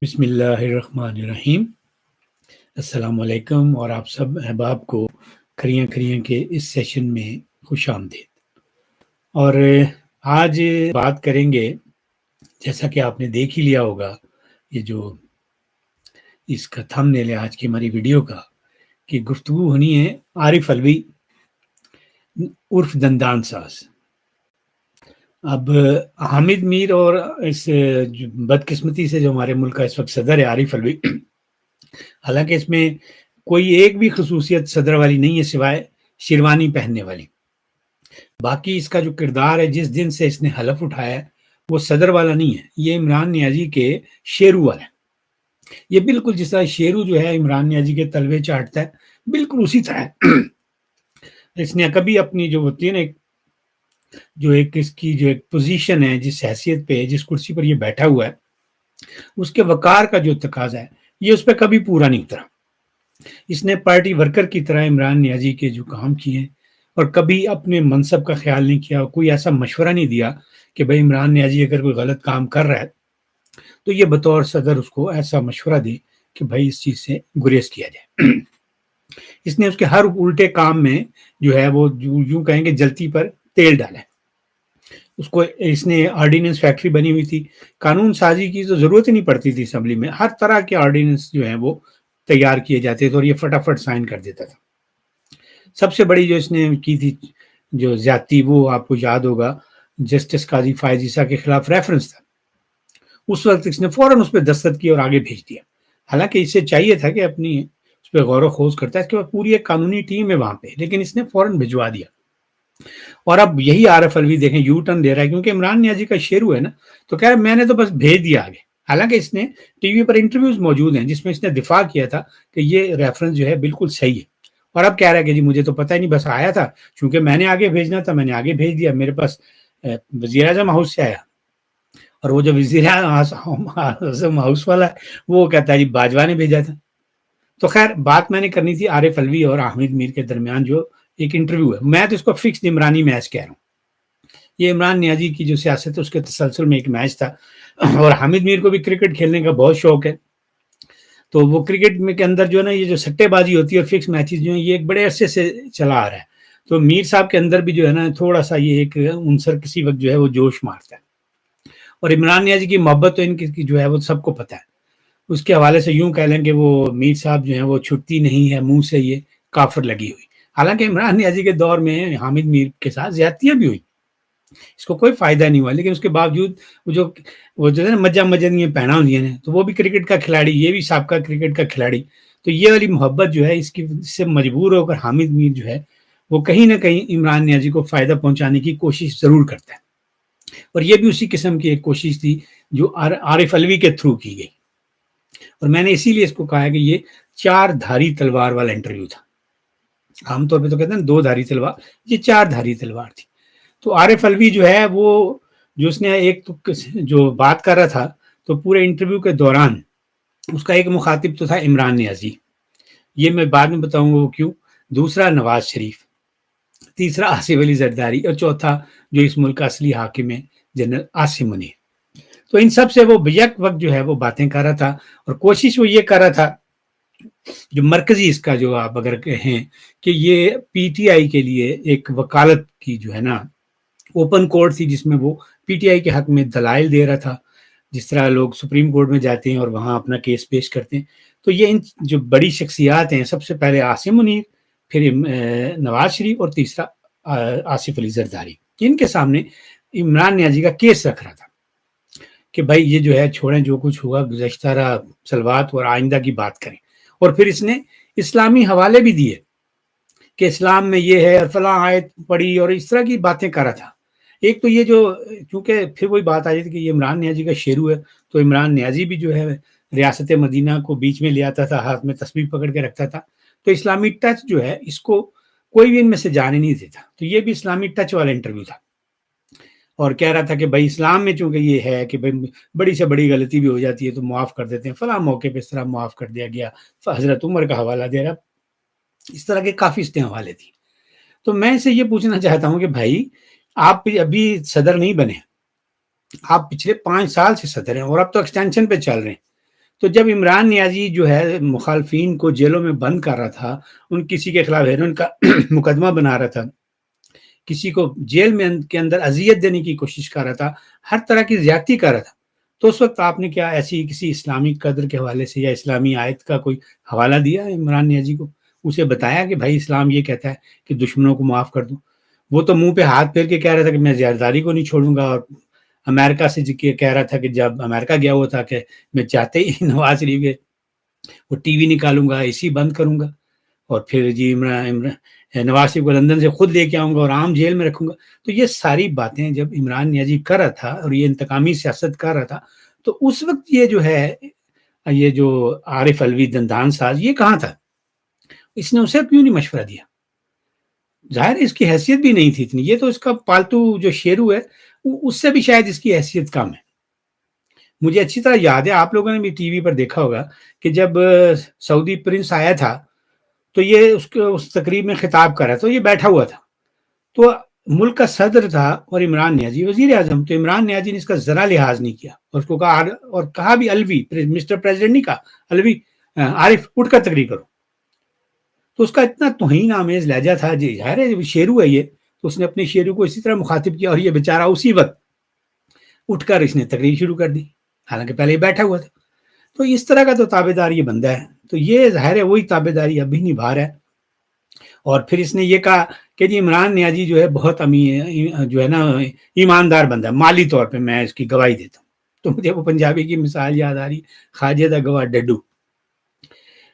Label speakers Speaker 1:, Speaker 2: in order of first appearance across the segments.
Speaker 1: بسم اللہ الرحمن الرحیم۔ السلام علیکم اور آپ سب احباب کو کھریاں کھریاں کے اس سیشن میں خوش آمدید۔ اور آج بات کریں گے، جیسا کہ آپ نے دیکھ ہی لیا ہوگا، یہ جو اس کا تھم نیل ہے آج کی ہماری ویڈیو کا، کہ گفتگو ہونی ہے عارف علوی عرف دندان ساز۔ اب حامد میر اور اس بدقسمتی سے جو ہمارے ملک کا اس وقت صدر ہے عارف علوی، حالانکہ اس میں کوئی ایک بھی خصوصیت صدر والی نہیں ہے سوائے شیروانی پہننے والی۔ باقی اس کا جو کردار ہے، جس دن سے اس نے حلف اٹھایا ہے، وہ صدر والا نہیں ہے، یہ عمران نیازی کے شیرو والا ہے۔ یہ بالکل جس طرح شیرو جو ہے عمران نیازی کے تلوے چاٹتا ہے، بالکل اسی طرح ہے۔ اس نے کبھی اپنی جو ہوتی ہے نا، جو ایک اس کی جو ایک پوزیشن ہے، جس حیثیت پہ جس کرسی پر یہ بیٹھا ہوا ہے، اس کے وقار کا جو تقاضا ہے، یہ اس پہ کبھی پورا نہیں اترا۔ اس نے پارٹی ورکر کی طرح عمران نیازی کے جو کام کیے ہیں، اور کبھی اپنے منصب کا خیال نہیں کیا، کوئی ایسا مشورہ نہیں دیا کہ بھائی عمران نیازی اگر کوئی غلط کام کر رہا ہے تو یہ بطور صدر اس کو ایسا مشورہ دے کہ بھائی اس چیز سے گریز کیا جائے۔ اس نے اس کے ہر الٹے کام میں جو ہے وہ یوں کہیں گے جلتی پر تیل ڈالا ہے۔ اس کو اس نے آرڈیننس فیکٹری بنی ہوئی تھی، قانون سازی کی تو ضرورت ہی نہیں پڑتی تھی، اسمبلی میں ہر طرح کے آرڈیننس جو ہیں وہ تیار کیے جاتے تھے اور یہ فٹافٹ سائن کر دیتا تھا۔ سب سے بڑی جو اس نے کی تھی جو زیادتی، وہ آپ کو یاد ہوگا، جسٹس قاضی فائز عیسیٰ کے خلاف ریفرنس تھا۔ اس وقت اس نے فوراً اس پہ دستخط کیا اور آگے بھیج دیا، حالانکہ اسے چاہیے تھا کہ اپنی اس پہ غور و خوض کرتا ہے، اس کے بعد پوری ایک قانونی ٹیم ہے وہاں پہ، لیکن اس نے فوراً بھجوا دیا۔ اور اب یہی عارف علوی دیکھیں یو ٹرن دے رہا ہے، کیونکہ عمران نیازی کا شیرو ہے نا، تو کہہ رہا ہے میں نے تو بس بھیج دیا آگے۔ حالانکہ اس نے ٹی وی پر انٹرویوز موجود ہیں جس میں اس نے دفاع کیا تھا کہ یہ ریفرنس جو ہے بالکل صحیح ہے، اور اب کہہ رہا ہے کہ جی مجھے تو پتہ ہی نہیں، بس آیا تھا چونکہ میں نے آگے بھیجنا تھا، میں نے آگے بھیج دیا، میرے پاس وزیر اعظم ہاؤس سے آیا، اور وہ جو وزیر اعظم ہاؤس والا ہے وہ کہتا ہے جی باجوہ نے بھیجا تھا۔ تو خیر بات میں نے کرنی تھی عارف علوی اور حامد میر کے درمیان جو ایک انٹرویو ہے، میں تو اس کو فکس عمرانی میچ کہہ رہا ہوں۔ یہ عمران نیازی کی جو سیاست ہے اس کے تسلسل میں ایک میچ تھا، اور حامد میر کو بھی کرکٹ کھیلنے کا بہت شوق ہے، تو وہ کرکٹ میں کے اندر جو ہے نا یہ جو سٹے بازی ہوتی ہے اور فکس میچز جو ہیں، یہ ایک بڑے عرصے سے چلا آ رہا ہے۔ تو میر صاحب کے اندر بھی جو ہے نا تھوڑا سا یہ ایک عنصر کسی وقت جو ہے وہ جوش مارتا ہے، اور عمران نیازی کی محبت تو ان کی جو ہے وہ سب کو پتہ ہے۔ اس کے حوالے سے یوں کہہ لیں کہ وہ میر صاحب جو ہیں وہ چھٹتی نہیں ہے منہ سے یہ کافر لگی ہوئی۔ حالانکہ عمران نیازی کے دور میں حامد میر کے ساتھ زیادتیاں بھی ہوئی، اس کو کوئی فائدہ نہیں ہوا، لیکن اس کے باوجود وہ جو ہے نا مجہ پہنا ہوئی ہیں، تو وہ بھی کرکٹ کا کھلاڑی، یہ بھی سابقہ کرکٹ کا کھلاڑی، تو یہ والی محبت جو ہے اس کی سے مجبور ہو کر حامد میر جو ہے وہ کہیں نہ کہیں عمران نیازی کو فائدہ پہنچانے کی کوشش ضرور کرتا ہے، اور یہ بھی اسی قسم کی ایک کوشش تھی جو عارف علوی کے تھرو کی گئی۔ اور میں نے اسی لیے اس کو کہا ہے کہ یہ 4 دھاری تلوار والا انٹرویو تھا۔ عام طور پہ تو کہتے ہیں 2 دھاری تلوار، یہ 4 دھاری تلوار تھی۔ تو عارف علوی جو ہے وہ جو اس نے ایک جو بات کر رہا تھا، تو پورے انٹرویو کے دوران اس کا ایک مخاطب تو تھا عمران نیازی، یہ میں بعد میں بتاؤں گا وہ کیوں، دوسرا نواز شریف، تیسرا آصف علی زرداری، اور چوتھا جو اس ملک کا اصلی حاکم ہے جنرل عاصم منیر۔ تو ان سب سے وہ بیک وقت جو ہے وہ باتیں کر رہا تھا، اور کوشش وہ یہ کر رہا تھا جو مرکزی اس کا جو آپ اگر کہیں کہ یہ پی ٹی آئی کے لیے ایک وکالت کی جو ہے نا اوپن کورٹ تھی، جس میں وہ پی ٹی آئی کے حق میں دلائل دے رہا تھا، جس طرح لوگ سپریم کورٹ میں جاتے ہیں اور وہاں اپنا کیس پیش کرتے ہیں۔ تو یہ ان جو بڑی شخصیات ہیں، سب سے پہلے عاصم منیر، پھر نواز شریف، اور تیسرا آصف علی زرداری، ان کے سامنے عمران نیازی کا کیس رکھ رہا تھا کہ بھائی یہ جو ہے چھوڑیں، جو کچھ ہوا گزشتہ سلوات اور آئندہ کی بات کریں۔ اور پھر اس نے اسلامی حوالے بھی دیے کہ اسلام میں یہ ہے، فلاں آیت پڑھی، اور اس طرح کی باتیں کر رہا تھا۔ ایک تو یہ جو کیونکہ پھر وہی بات آ جاتی کہ یہ عمران نیازی کا شیرو ہے، تو عمران نیازی بھی جو ہے ریاست مدینہ کو بیچ میں لے آتا تھا، ہاتھ میں تسبیح پکڑ کے رکھتا تھا، تو اسلامی ٹچ جو ہے اس کو کوئی بھی ان میں سے جانے نہیں دیتا۔ تو یہ بھی اسلامی ٹچ والا انٹرویو تھا، اور کہہ رہا تھا کہ بھائی اسلام میں چونکہ یہ ہے کہ بھائی بڑی سے بڑی غلطی بھی ہو جاتی ہے تو معاف کر دیتے ہیں، فلاں موقع پہ اس طرح معاف کر دیا گیا، حضرت عمر کا حوالہ دے رہا، اس طرح کے کافی اس حوالے تھی۔ تو میں اسے یہ پوچھنا چاہتا ہوں کہ بھائی آپ ابھی صدر نہیں بنے، آپ پچھلے 5 سال سے صدر ہیں، اور اب تو ایکسٹینشن پہ چل رہے ہیں، تو جب عمران نیازی جو ہے مخالفین کو جیلوں میں بند کر رہا تھا، ان کسی کے خلاف ہیروئن کا مقدمہ بنا رہا تھا، کسی کو جیل میں کے اندر اذیت دینے کی کوشش کر رہا تھا، ہر طرح کی زیادتی کر رہا تھا، تو اس وقت آپ نے کیا ایسی کسی اسلامی قدر کے حوالے سے یا اسلامی آیت کا کوئی حوالہ دیا عمران نیازی کو؟ اسے بتایا کہ بھائی اسلام یہ کہتا ہے کہ دشمنوں کو معاف کر دوں؟ وہ تو منہ پہ ہاتھ پھیر کے کہہ رہا تھا کہ میں زیاداری کو نہیں چھوڑوں گا، اور امریکہ سے کہہ رہا تھا کہ جب امریکہ گیا ہوا تھا کہ میں چاہتے ہی نواز شریف کے وہ ٹی وی نکالوں گا، اے سی بند کروں گا، اور پھر جی نواز شریف کو لندن سے خود لے کے آؤں گا اور عام جیل میں رکھوں گا۔ تو یہ ساری باتیں جب عمران نیازی کر رہا تھا اور یہ انتقامی سیاست کر رہا تھا، تو اس وقت یہ جو ہے یہ جو عارف علوی دندان ساز یہ کہاں تھا؟ اس نے اسے کیوں نہیں مشورہ دیا؟ ظاہر اس کی حیثیت بھی نہیں تھی اتنی، یہ تو اس کا پالتو جو شیرو ہے اس سے بھی شاید اس کی حیثیت کم ہے۔ مجھے اچھی طرح یاد ہے، آپ لوگوں نے بھی ٹی وی پر دیکھا ہوگا کہ جب سعودی پرنس آیا تھا تو یہ اس تقریب میں خطاب کر رہا تھا، تو یہ بیٹھا ہوا تھا، تو ملک کا صدر تھا اور عمران نیازی وزیر اعظم، تو عمران نیازی نے اس کا ذرا لحاظ نہیں کیا اور اس کو کہا، اور کہا بھی الوی، مسٹر پریزیڈنٹ نہیں کہا، الوی عارف اٹھ کر تقریر کرو۔ تو اس کا اتنا توہین آمیز لہجہ تھا، جی ظاہر ہے شیرو ہے یہ، تو اس نے اپنے شیرو کو اسی طرح مخاطب کیا اور یہ بیچارہ اسی وقت اٹھ کر اس نے تقریر شروع کر دی، حالانکہ پہلے یہ بیٹھا ہوا تھا۔ تو اس طرح کا تو تابع دار یہ بندہ ہے، تو یہ ظاہر ہے وہی تابع داری اب بھی نبھا رہا ہے۔ اور پھر اس نے یہ کہا کہ جی عمران نیازی جو ہے بہت جو ہے نا ایماندار بندہ ہے، مالی طور پہ میں اس کی گواہی دیتا ہوں۔ تو مجھے وہ پنجابی کی مثال یاد آ رہی، خواجہ دا گواہ ڈڈو۔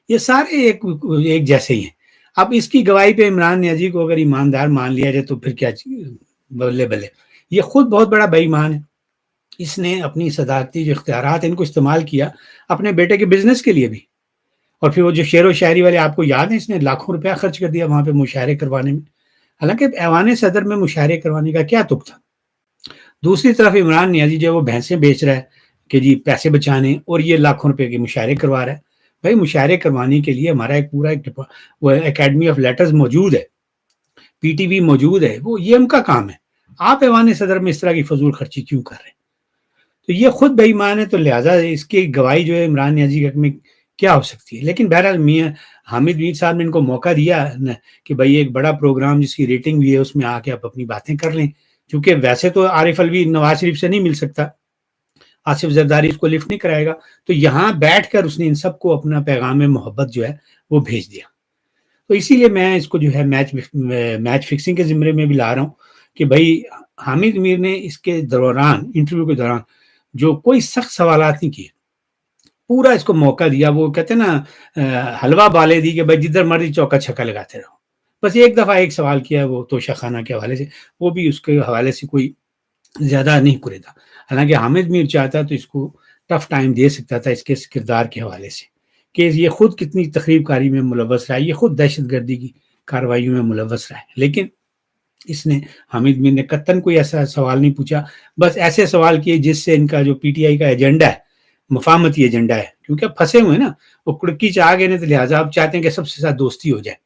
Speaker 1: یہ سارے ایک جیسے ہی ہیں۔ اب اس کی گواہی پہ عمران نیازی کو اگر ایماندار مان لیا جائے تو پھر کیا بلے بلے، یہ خود بہت بڑا بے ایمان ہے۔ اس نے اپنی صدارتی جو اختیارات ان کو استعمال کیا اپنے بیٹے کے بزنس کے لیے بھی، اور پھر وہ جو شعر و شاعری والے آپ کو یاد ہیں، اس نے لاکھوں روپیہ خرچ کر دیا وہاں پہ مشاعرے کروانے میں، حالانکہ ایوان صدر میں مشاعرے کروانے کا کیا تک تھا۔ دوسری طرف عمران نیازی جو ہے وہ بھینسیں بیچ رہا ہے کہ جی پیسے بچانے، اور یہ لاکھوں روپے کے مشاعرے کروا رہا ہے۔ بھائی مشاعرے کروانے کے لیے ہمارا ایک پورا وہ اکیڈمی آف لیٹرز موجود ہے، پی ٹی وی موجود ہے، وہ یہ ان کا کام ہے۔ آپ ایوان صدر میں اس طرح کی فضول خرچی کیوں کر رہے ہیں؟ تو یہ خود بے ایمان ہے، تو لہٰذا اس کی گواہی جو ہے عمران نیازی کے حق میں کیا ہو سکتی ہے؟ لیکن بہرحال میاں حامد میر صاحب نے ان کو موقع دیا کہ بھائی ایک بڑا پروگرام جس کی ریٹنگ بھی ہے اس میں آ کے آپ اپنی باتیں کر لیں، کیونکہ ویسے تو عارف علوی نواز شریف سے نہیں مل سکتا، آصف زرداری اس کو لفٹ نہیں کرائے گا، تو یہاں بیٹھ کر اس نے ان سب کو اپنا پیغام محبت جو ہے وہ بھیج دیا۔ تو اسی لیے میں اس کو جو ہے میچ فکسنگ کے زمرے میں بھی لا رہا ہوں کہ بھائی حامد میر نے اس کے دوران، انٹرویو کے دوران جو کوئی سخت سوالات نہیں کیے، پورا اس کو موقع دیا، وہ کہتے ہیں نا حلوہ بالے دی کہ بھائی جدھر مرضی چوکا چھکا لگاتے رہو۔ بس ایک دفعہ ایک سوال کیا وہ توشہ خانہ کے حوالے سے، وہ بھی اس کے حوالے سے کوئی زیادہ نہیں کرے تھا، حالانکہ حامد میر چاہتا تو اس کو ٹف ٹائم دے سکتا تھا اس کے کردار کے حوالے سے، کہ یہ خود کتنی تخریب کاری میں ملوث رہا ہے، یہ خود دہشت گردی کی کارروائیوں میں ملوث رہا ہے۔ لیکن اس نے حامد میر نے قطعاً کوئی ایسا سوال نہیں پوچھا، بس ایسے سوال کیے جس سے ان کا جو پی ٹی آئی کا ایجنڈا ہے، مفاہمتی ایجنڈا ہے، کیونکہ اب پھنسے ہوئے نا، وہ کڑکی چاہ گئے نا، تو لہٰذا آپ چاہتے ہیں کہ سب سے ساتھ دوستی ہو جائے،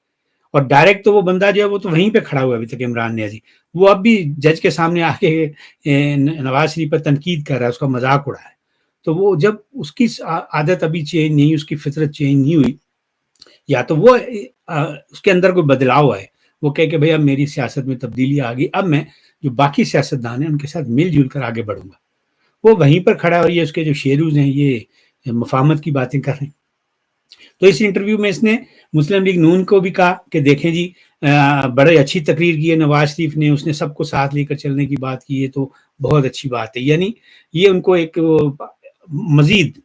Speaker 1: اور ڈائریکٹ تو وہ بندہ جو ہے وہ تو وہیں پہ کھڑا ہوا ہے ابھی تک، عمران نیازی، وہ اب بھی جج کے سامنے آ کے نواز شریف پر تنقید کر رہا ہے، اس کا مذاق اڑا ہے۔ تو وہ جب اس کی عادت ابھی چینج نہیں، اس کی فطرت چینج نہیں ہوئی، یا تو وہ اس کے اندر کوئی بدلاؤ ہے، وہ کہے کہ بھئی اب میری سیاست میں تبدیلی آ گئی، اب میں جو باقی سیاستدان ہیں ان کے ساتھ مل جل کر آگے بڑھوں گا، وہ وہیں پر کھڑا ہے، اور یہ اس کے جو شیروز ہیں یہ مفاہمت کی باتیں کر رہے ہیں۔ تو اس انٹرویو میں اس نے مسلم لیگ نون کو بھی کہا کہ دیکھیں جی بڑے اچھی تقریر کی ہے نواز شریف نے، اس نے سب کو ساتھ لے کر چلنے کی بات کی ہے، تو بہت اچھی بات ہے، یعنی یہ ان کو ایک مزید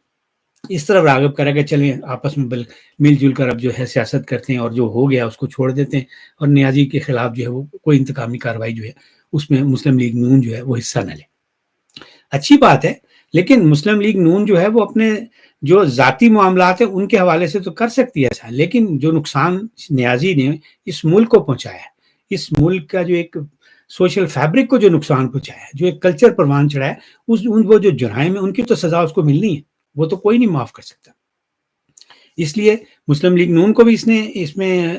Speaker 1: اس طرح راغب کرے کہ چلیں آپس میں مل جل کر اب جو ہے سیاست کرتے ہیں، اور جو ہو گیا اس کو چھوڑ دیتے ہیں، اور نیازی کے خلاف جو ہے وہ کوئی انتقامی کارروائی جو ہے اس میں مسلم لیگ نون جو ہے وہ حصہ نہ لے۔ اچھی بات ہے، لیکن مسلم لیگ نون جو ہے وہ اپنے جو ذاتی معاملات ہیں ان کے حوالے سے تو کر سکتی ہے ایسا، لیکن جو نقصان نیازی نے اس ملک کو پہنچایا ہے، اس ملک کا جو ایک سوشل فیبرک کو جو نقصان پہنچایا ہے، جو ایک کلچر پروان چڑھا ہے، وہ جو جرائم ہیں ان کی تو سزا اس کو ملنی ہے، وہ تو کوئی نہیں معاف کر سکتا۔ اس لیے مسلم لیگ نون کو بھی اس نے اس میں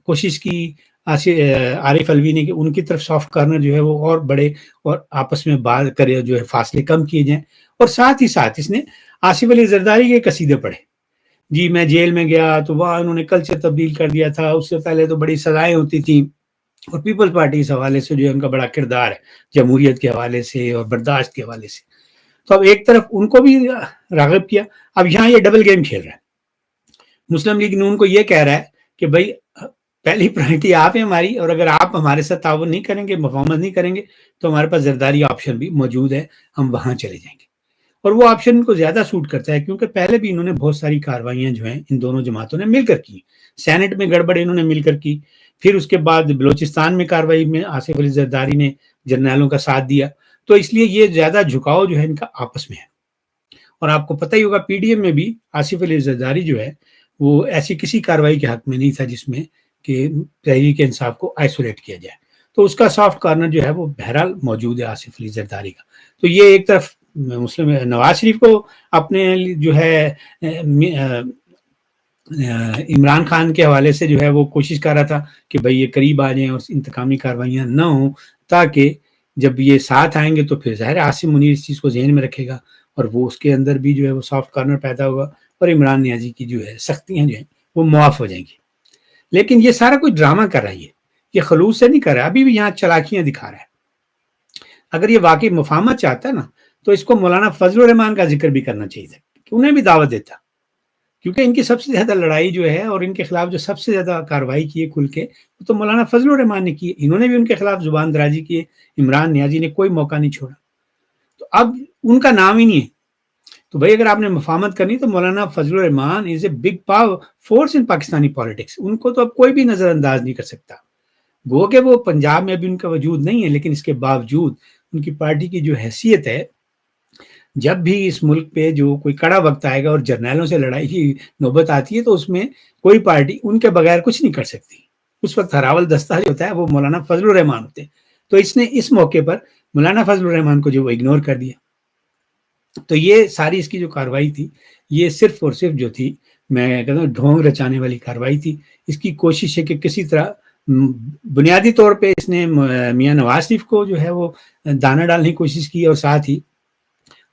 Speaker 1: کوشش کی عارف الوی نے کہ ان کی طرف سافٹ کارنر جو ہے وہ اور بڑے اور آپس میں بات کرے جو ہے فاصلے کم کیے جائیں. اور ساتھ ہی ساتھ اس نے آصف علی زرداری کے قصیدے پڑھے. جی میں جیل میں گیا تو وہاں انہوں نے کلچر تبدیل کر دیا تھا، اس سے پہلے تو بڑی سزائیں ہوتی تھیں، اور پیپلز پارٹی اس حوالے سے جو ہے ان کا بڑا کردار ہے جمہوریت کے حوالے سے اور برداشت کے حوالے سے. تو اب ایک طرف ان کو بھی راغب کیا، اب یہاں یہ ڈبل گیم کھیل رہا ہے. مسلم لیگ نون کو یہ کہہ رہا ہے کہ بھائی پہلی پرائرٹی آپ ہیں ہماری، اور اگر آپ ہمارے ساتھ تعاون نہیں کریں گے، مفاہمت نہیں کریں گے، تو ہمارے پاس زرداری آپشن بھی موجود ہے، ہم وہاں چلے جائیں گے. اور وہ آپشن کو زیادہ سوٹ کرتا ہے کیونکہ پہلے بھی انہوں نے بہت ساری کارروائیاں جو ہیں ان دونوں جماعتوں نے مل کر کی. سینٹ میں گڑبڑ انہوں نے مل کر کی، پھر اس کے بعد بلوچستان میں کارروائی میں آصف علی زرداری نے جرنیلوں کا ساتھ دیا. تو اس لیے یہ زیادہ جھکاؤ جو ہے ان کا آپس میں ہے. اور آپ کو پتہ ہی ہوگا پی ڈی ایم میں بھی آصف علی زرداری جو ہے وہ ایسی کسی کارروائی کے حق میں نہیں تھا جس میں کہ تحریک انصاف کو آئسولیٹ کیا جائے. تو اس کا سافٹ کارنر جو ہے وہ بہرحال موجود ہے آصف علی زرداری کا. تو یہ ایک طرف مسلم نواز شریف کو اپنے جو ہے عمران خان کے حوالے سے جو ہے وہ کوشش کر رہا تھا کہ بھئی یہ قریب آ جائیں اور انتقامی کاروائیاں نہ ہوں، تاکہ جب یہ ساتھ آئیں گے تو پھر ظاہر عاصم منیر اس چیز کو ذہن میں رکھے گا اور وہ اس کے اندر بھی جو ہے وہ سافٹ کارنر پیدا ہوگا اور عمران نیازی کی جو ہے سختیاں جو ہیں وہ معاف ہو جائیں گی. لیکن یہ سارا کوئی ڈرامہ کر رہا ہے، یہ خلوص سے نہیں کر رہا، ابھی بھی یہاں چلاکیاں دکھا رہا ہے. اگر یہ واقعی مفاہمت چاہتا ہے نا تو اس کو مولانا فضل الرحمان کا ذکر بھی کرنا چاہیے تھا کہ انہیں بھی دعوت دیتا، کیونکہ ان کی سب سے زیادہ لڑائی جو ہے اور ان کے خلاف جو سب سے زیادہ کارروائی کی ہے کھل کے وہ تو مولانا فضل الرحمان نے کی ہے. انہوں نے بھی ان کے خلاف زبان درازی کی ہے، عمران نیازی نے کوئی موقع نہیں چھوڑا. تو اب ان کا نام ہی نہیں ہے. تو بھائی اگر آپ نے مفاہمت کرنی تو Maulana Fazl ur Rehman is a big power force in Pakistani politics, ان کو تو اب کوئی بھی نظر انداز نہیں کر سکتا. گو کہ وہ پنجاب میں بھی ان کا وجود نہیں ہے، لیکن اس کے باوجود ان کی پارٹی کی جو حیثیت ہے، جب بھی اس ملک پہ جو کوئی کڑا وقت آئے گا اور جرنیلوں سے لڑائی کی نوبت آتی ہے تو اس میں کوئی پارٹی ان کے بغیر کچھ نہیں کر سکتی. اس وقت ہراول دستہ جو ہوتا ہے وہ مولانا فضل الرحمان ہوتے ہیں. تو اس نے اس موقع پر مولانا فضل الرحمان کو جو وہ اگنور کر دیا. تو یہ ساری اس کی جو کارروائی تھی یہ صرف اور صرف جو تھی میں کہتا ہوں ڈھونگ رچانے والی کارروائی تھی. اس کی کوشش ہے کہ کسی طرح بنیادی طور پہ اس نے میاں نواز شریف کو جو ہے وہ دانہ ڈالنے کی کوشش کی اور ساتھ ہی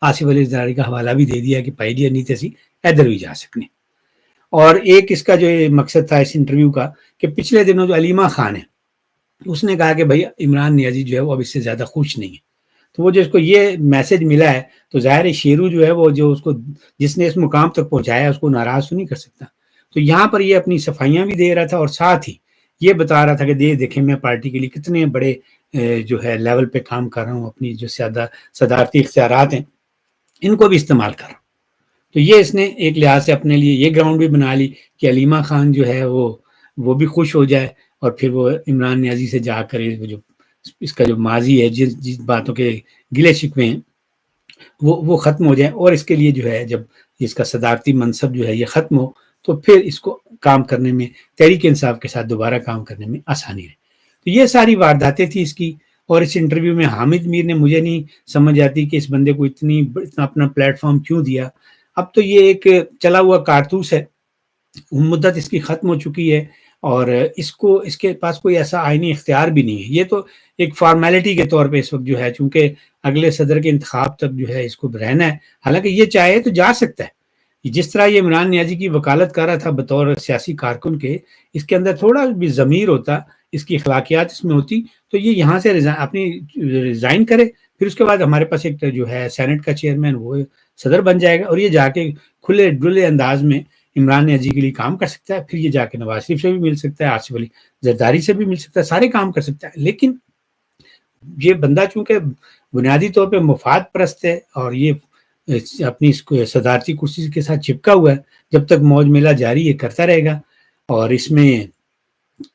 Speaker 1: آصف علی زرداری کا حوالہ بھی دے دیا کہ پائی جی نہیں تھی ادھر بھی جا سکنے. اور ایک اس کا جو مقصد تھا اس انٹرویو کا کہ پچھلے دنوں جو علیمہ خان ہے اس نے کہا کہ بھائی عمران نیازی جو ہے وہ اب اس سے زیادہ خوش نہیں ہے. تو وہ جو اس کو یہ میسج ملا ہے تو ظاہر شیرو جو ہے وہ جو اس کو جس نے اس مقام تک پہنچایا اس کو ناراض تو نہیں کر سکتا. تو یہاں پر یہ اپنی صفائیاں بھی دے رہا تھا اور ساتھ ہی یہ بتا رہا تھا کہ دیکھیں میں پارٹی کے لیے کتنے بڑے جو ہے لیول پہ کام کر رہا ہوں، اپنی جو صدارتی اختیارات ہیں ان کو بھی استعمال کر رہا ہوں. تو یہ اس نے ایک لحاظ سے اپنے لیے یہ گراؤنڈ بھی بنا لی کہ علیمہ خان جو ہے وہ بھی خوش ہو جائے اور پھر وہ عمران نیازی سے جا کر جو اس کا جو ماضی ہے جس باتوں کے گلے شکوے ہیں وہ ختم ہو جائیں اور اس کے لیے جو ہے جب اس کا صدارتی منصب جو ہے یہ ختم ہو تو پھر اس کو کام کرنے میں تحریک انصاف کے ساتھ دوبارہ کام کرنے میں آسانی رہے. تو یہ ساری وارداتیں تھیں اس کی. اور اس انٹرویو میں حامد میر نے مجھے نہیں سمجھ آتی کہ اس بندے کو اتنا اپنا پلیٹ فارم کیوں دیا. اب تو یہ ایک چلا ہوا کارتوس ہے، مدت اس کی ختم ہو چکی ہے اور اس کے پاس کوئی ایسا آئینی اختیار بھی نہیں ہے. یہ تو ایک فارمیلٹی کے طور پہ اس وقت جو ہے چونکہ اگلے صدر کے انتخاب تک جو ہے اس کو رہنا ہے، حالانکہ یہ چاہے تو جا سکتا ہے. جس طرح یہ عمران نیازی کی وکالت کر رہا تھا بطور سیاسی کارکن کے، اس کے اندر تھوڑا بھی ضمیر ہوتا، اس کی اخلاقیات اس میں ہوتی تو یہ یہاں سے اپنی ریزائن کرے، پھر اس کے بعد ہمارے پاس ایک جو ہے سینٹ کا چیئرمین وہ صدر بن جائے گا اور یہ جا کے کھلے ڈلے انداز میں عمران نیازی کے لیے کام کر سکتا ہے. پھر یہ جا کے نواز شریف سے بھی مل سکتا ہے، آصف علی زرداری سے بھی مل سکتا ہے، سارے کام کر سکتا ہے. لیکن یہ بندہ چونکہ بنیادی طور پہ مفاد پرست ہے اور یہ اپنی صدارتی کرسی کے ساتھ چپکا ہوا ہے، جب تک موج میلہ جاری یہ کرتا رہے گا. اور اس میں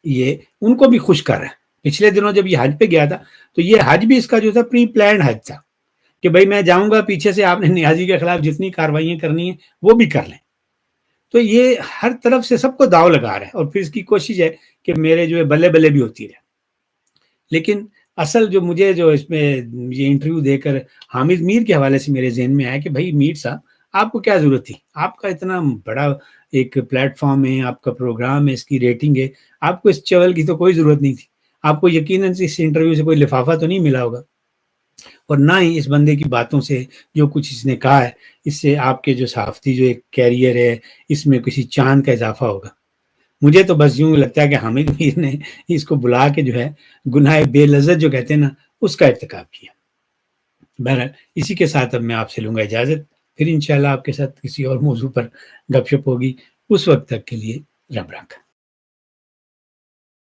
Speaker 1: یہ ان کو بھی خوش کر رہا ہے. پچھلے دنوں جب یہ حج پہ گیا تھا تو یہ حج بھی اس کا جو تھا پری پلانڈ حج تھا کہ بھائی میں جاؤں گا، پیچھے سے آپ نے نیازی کے خلاف جتنی کاروائیاں کرنی ہیں وہ بھی کر لیں. تو یہ ہر طرف سے سب کو داؤ لگا رہا ہے اور پھر اس کی کوشش ہے کہ میرے جو ہے بلے بلے بھی ہوتی رہے. لیکن اصل جو مجھے جو اس میں یہ انٹرویو دے کر حامد میر کے حوالے سے میرے ذہن میں آیا کہ بھائی میر صاحب آپ کو کیا ضرورت تھی، آپ کا اتنا بڑا ایک پلیٹ فارم ہے، آپ کا پروگرام ہے، اس کی ریٹنگ ہے، آپ کو اس چول کی تو کوئی ضرورت نہیں تھی. آپ کو یقیناً اس انٹرویو سے کوئی لفافہ تو نہیں ملا ہوگا، اور نہ ہی اس بندے کی باتوں سے جو کچھ اس نے کہا ہے اس سے آپ کے جو صحافتی جو ایک کیریئر ہے اس میں کسی چاند کا اضافہ ہوگا. مجھے تو بس یوں لگتا ہے کہ حامد میر نے اس کو بلا کے جو ہے گناہ بے لذت جو کہتے ہیں نا اس کا ارتکاب کیا. بہرحال اسی کے ساتھ اب میں آپ سے لوں گا اجازت، پھر انشاءاللہ آپ کے ساتھ کسی اور موضوع پر گپ شپ ہوگی. اس وقت تک کے لیے رب رکھ.